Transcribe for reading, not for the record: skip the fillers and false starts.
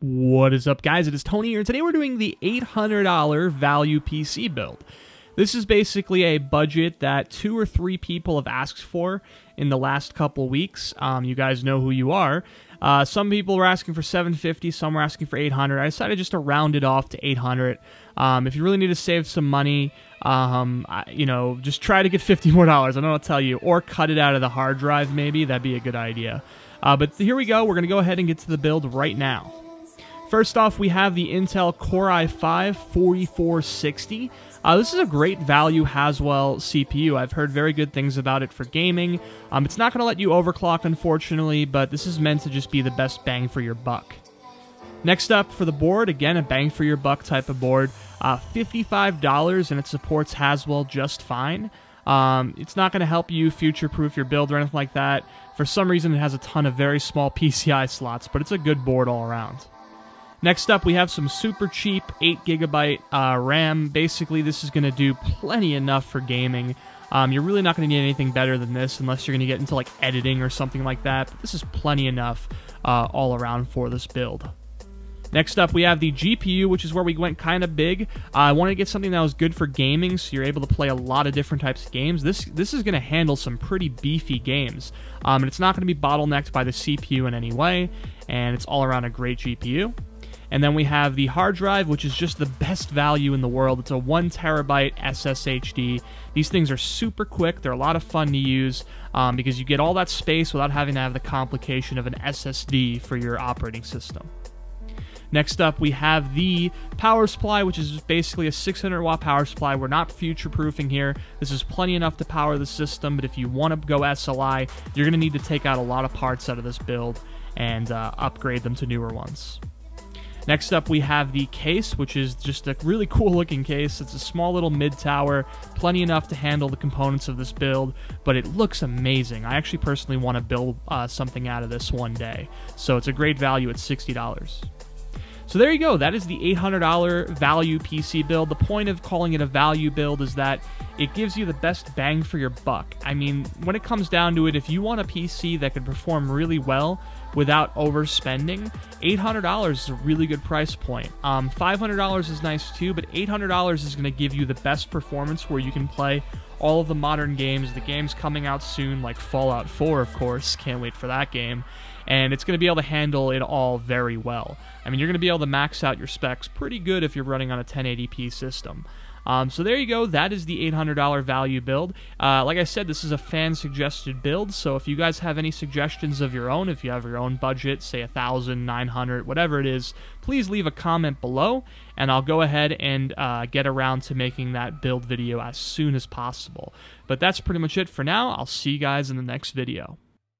What is up, guys? It is Tony here, and today we're doing the $800 value PC build. This is basically a budget that 2 or 3 people have asked for in the last couple weeks. You guys know who you are. Some people were asking for $750, some were asking for $800. I decided just to round it off to $800. If you really need to save some money, just try to get $50 more. I don't know what to tell you. Or cut it out of the hard drive, maybe. That'd be a good idea. But here we go. We're going to go ahead and get to the build right now. First off, we have the Intel Core i5-4460. This is a great value Haswell CPU. I've heard very good things about it for gaming. It's not going to let you overclock, unfortunately, but this is meant to just be the best bang for your buck. Next up for the board, again, a bang for your buck type of board. $55, and it supports Haswell just fine. It's not going to help you future-proof your build or anything like that. For some reason, it has a ton of very small PCI slots, but it's a good board all around. Next up, we have some super cheap 8GB RAM. Basically, this is going to do plenty enough for gaming. You're really not going to need anything better than this unless you're going to get into like editing or something like that. But this is plenty enough all around for this build. Next up, we have the GPU, which is where we went kind of big. I wanted to get something that was good for gaming, so you're able to play a lot of different types of games. This is going to handle some pretty beefy games. And it's not going to be bottlenecked by the CPU in any way, and it's all around a great GPU. And then we have the hard drive, which is just the best value in the world. It's a 1TB SSHD. These things are super quick. They're a lot of fun to use because you get all that space without having to have the complication of an SSD for your operating system. Next up, we have the power supply, which is basically a 600-watt power supply. We're not future-proofing here. This is plenty enough to power the system, but if you want to go SLI, you're going to need to take out a lot of parts out of this build and upgrade them to newer ones. Next up, we have the case, which is just a really cool-looking case. It's a small little mid-tower, plenty enough to handle the components of this build, but it looks amazing. I actually personally want to build something out of this one day, so it's a great value at $60. So there you go. That is the $800 value PC build. The point of calling it a value build is that it gives you the best bang for your buck. I mean, when it comes down to it, if you want a PC that can perform really well without overspending, $800 is a really good price point. $500 is nice too, but $800 is going to give you the best performance where you can play all of the modern games, the games coming out soon, like Fallout 4, of course. Can't wait for that game. And it's going to be able to handle it all very well. I mean, you're going to be able to max out your specs pretty good if you're running on a 1080p system. So there you go. That is the $800 value build. Like I said, this is a fan-suggested build, so if you guys have any suggestions of your own, if you have your own budget, say $1,000, $900, whatever it is, please leave a comment below, and I'll go ahead and get around to making that build video as soon as possible. But that's pretty much it for now. I'll see you guys in the next video.